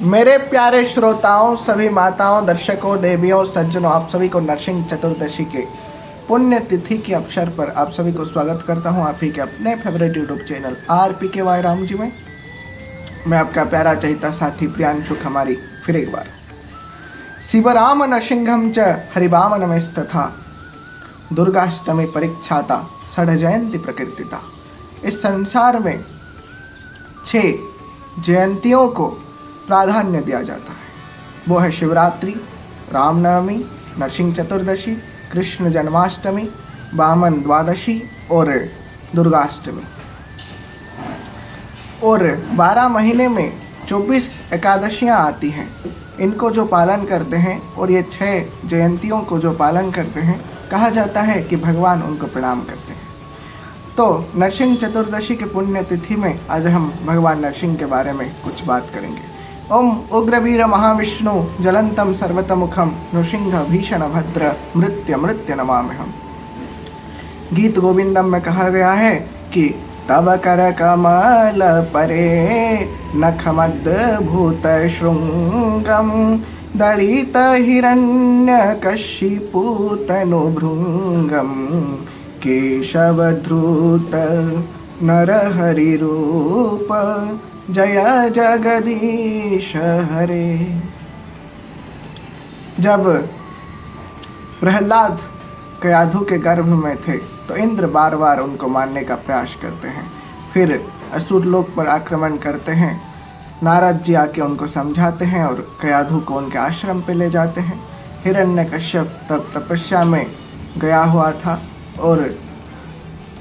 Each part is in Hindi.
मेरे प्यारे श्रोताओं, सभी माताओं, दर्शकों, देवियों, सज्जनों, आप सभी को नरसिंह चतुर्दशी के पुण्य तिथि के अवसर पर आप सभी को स्वागत करता हूं आप ही के अपने favourite YouTube channel RPKY Ram ji में। मैं आपका प्यारा चहिता साथी प्रियांशु खमारी फिर एक बार। शिवराम नरसिंहम च हरिवाम नमस्तथा दुर्गाष्टमी परीक्षाता षड जयंती प्रकृतिता। इस संसार में 6 जयंतियों को प्राधान्य दिया जाता है। वो है शिवरात्रि, रामनवमी, नरसिंह चतुर्दशी, कृष्ण जन्माष्टमी, वामन द्वादशी और दुर्गाष्टमी। और 12 महीने में 24 एकादशियाँ आती हैं। इनको जो पालन करते हैं और ये 6 जयंतियों को जो पालन करते हैं, कहा जाता है कि भगवान उनको प्रणाम करते हैं। तो नरसिंह चतुर्दशी के पुण्य तिथि में आज हम भगवान नरसिंह के बारे में कुछ बात करेंगे। ओम उग्रवीर महाविष्णु जलंतम सर्वतमुखम नृसिंह भीषण भद्र मृत्य मृत्य नमाम्यहम्। गीत गोविंदम में कहा गया है कि तव कर कमल परे नखमद्भुत श्रृंगम दलित हिरण्य कशिपु तनु भृंगम केशवधृत नरहरि रूप जय जगदीश हरे। जब प्रहलाद कयाधु के गर्भ में थे तो इंद्र बार बार उनको मारने का प्रयास करते हैं। फिर असुर लोक पर आक्रमण करते हैं। नारद जी आके उनको समझाते हैं और कयाधु को उनके आश्रम पे ले जाते हैं। हिरण्यकश्यप तब तपस्या में गया हुआ था और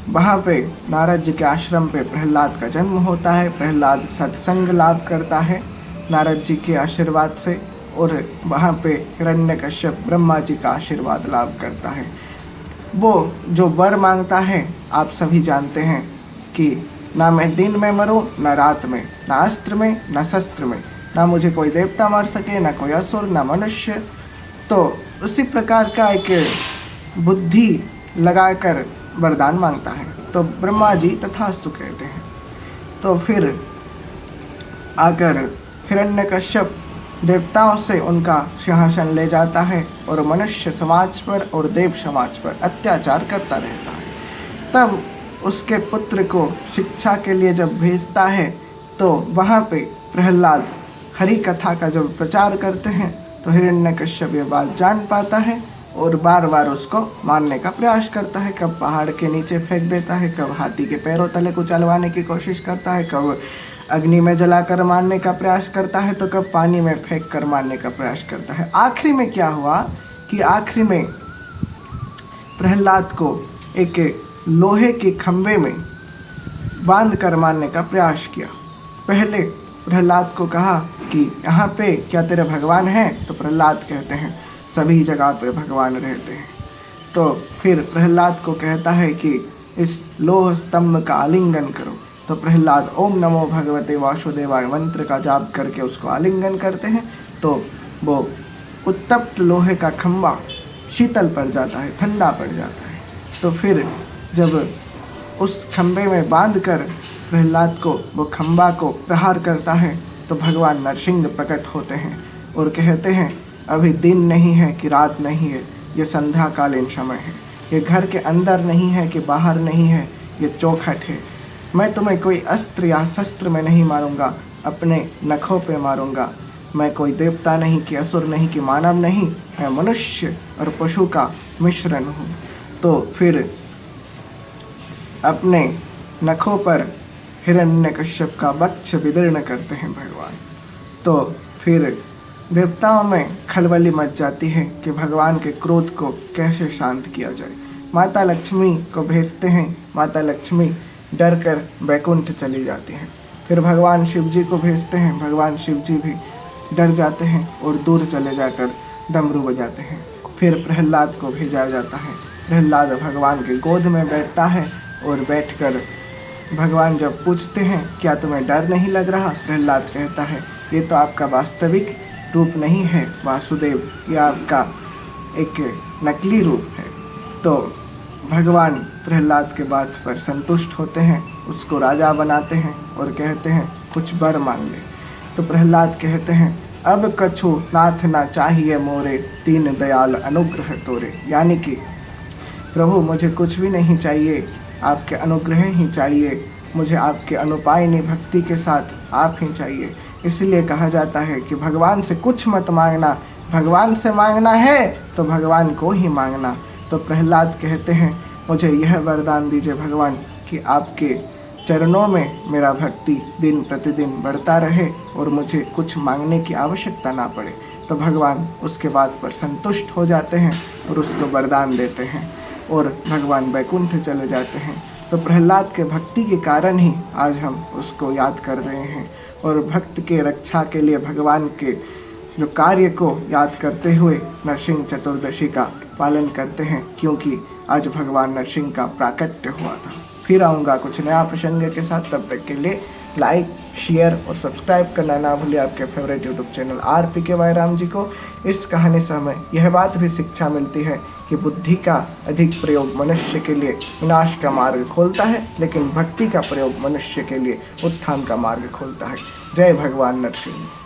वहाँ पे नारद जी के आश्रम पे प्रहलाद का जन्म होता है। प्रहलाद सत्संग लाभ करता है नारद जी के आशीर्वाद से और वहाँ पे हिरण्यकश्यप ब्रह्मा जी का आशीर्वाद लाभ करता है। वो जो वर मांगता है आप सभी जानते हैं कि ना मैं दिन में मरूं, ना रात में, ना अस्त्र में, ना शस्त्र में, ना मुझे कोई देवता मार सके, ना कोई असुर, ना मनुष्य। तो उसी प्रकार का एक बुद्धि लगाकर वरदान मांगता है। तो ब्रह्मा जी तथास्तु कहते हैं। तो फिर आकर हिरण्यकश्यप देवताओं से उनका सिंहासन ले जाता है और मनुष्य समाज पर और देव समाज पर अत्याचार करता रहता है। तब उसके पुत्र को शिक्षा के लिए जब भेजता है तो वहाँ पे प्रहलाद हरि कथा का जब प्रचार करते हैं तो हिरण्यकश्यप ये बात जान पाता है और बार बार उसको मारने का प्रयास करता है। कब पहाड़ के नीचे फेंक देता है, कब हाथी के पैरों तले को चलवाने की कोशिश करता है, कब अग्नि में जलाकर मारने का प्रयास करता है, तो कब पानी में फेंक कर मारने का प्रयास करता है। आखिरी में क्या हुआ कि आखिरी में प्रहलाद को एक लोहे के खंभे में बांध कर मारने का प्रयास किया। पहले प्रहलाद को कहा कि यहाँ पे क्या तेरे भगवान हैं? तो प्रहलाद कहते हैं सभी जगह पे भगवान रहते हैं। तो फिर प्रहलाद को कहता है कि इस लोह स्तंभ का आलिंगन करो। तो प्रहलाद ओम नमो भगवते वासुदेवाय मंत्र का जाप करके उसको आलिंगन करते हैं। तो वो उत्तप्त लोहे का खंभा शीतल पड़ जाता है, ठंडा पड़ जाता है। तो फिर जब उस खंभे में बांधकर प्रहलाद को वो खंभा को प्रहार करता है तो भगवान नरसिंह प्रकट होते हैं और कहते हैं अभी दिन नहीं है कि रात नहीं है, ये संध्याकालीन समय है। ये घर के अंदर नहीं है कि बाहर नहीं है, ये चौखट है। मैं तुम्हें कोई अस्त्र या शस्त्र में नहीं मारूंगा, अपने नखों पे मारूंगा। मैं कोई देवता नहीं कि असुर नहीं कि मानव नहीं, मैं मनुष्य और पशु का मिश्रण हूँ। तो फिर अपने नखों पर हिरण्यकश्यप का वक्ष विदीर्ण करते हैं भगवान। तो फिर देवताओं में खलबली मच जाती है कि भगवान के क्रोध को कैसे शांत किया जाए। माता लक्ष्मी को भेजते हैं। माता लक्ष्मी डर कर बैकुंठ चली जाती हैं। फिर भगवान शिव जी को भेजते हैं। भगवान शिव जी भी डर जाते हैं और दूर चले जाकर डमरू बजाते हैं। फिर प्रहलाद को भेजा जाता है। प्रहलाद भगवान के गोद में बैठता है और बैठकर भगवान जब पूछते हैं क्या तुम्हें डर नहीं लग रहा? प्रहलाद कहता है ये तो आपका वास्तविक रूप नहीं है वासुदेव, यह आपका एक नकली रूप है। तो भगवान प्रहलाद के बात पर संतुष्ट होते हैं, उसको राजा बनाते हैं और कहते हैं कुछ वर मांग ले। तो प्रहलाद कहते हैं, अब कछु नाथ ना चाहिए मोरे, दीन दयाल अनुग्रह तोरे। यानी कि प्रभु मुझे कुछ भी नहीं चाहिए, आपके अनुग्रह ही चाहिए, मुझे आपके अनुपायनी भक्ति के साथ आप ही चाहिए। इसलिए कहा जाता है कि भगवान से कुछ मत मांगना, भगवान से मांगना है तो भगवान को ही मांगना। तो प्रहलाद कहते हैं, मुझे यह वरदान दीजिए भगवान कि आपके चरणों में मेरा भक्ति दिन प्रतिदिन बढ़ता रहे और मुझे कुछ मांगने की आवश्यकता ना पड़े। तो भगवान उसके बात पर संतुष्ट हो जाते हैं और उसको वरदान देते हैं और भगवान वैकुंठ चले जाते हैं। तो प्रहलाद के भक्ति के कारण ही आज हम उसको याद कर रहे हैं और भक्त के रक्षा के लिए भगवान के जो कार्य को याद करते हुए नरसिंह चतुर्दशी का पालन करते हैं, क्योंकि आज भगवान नरसिंह का प्राकट्य हुआ था। फिर आऊँगा कुछ नया प्रसंग के साथ, तब तक के लिए लाइक, शेयर और सब्सक्राइब करना ना भूलिए आपके favourite YouTube channel RPKY Ram ji को। इस कहानी से हमें यह बात भी शिक्षा मिलती है कि बुद्धि का अधिक प्रयोग मनुष्य के लिए विनाश का मार्ग खोलता है, लेकिन भक्ति का प्रयोग मनुष्य के लिए उत्थान का मार्ग खोलता है। जय भगवान नरसिंह।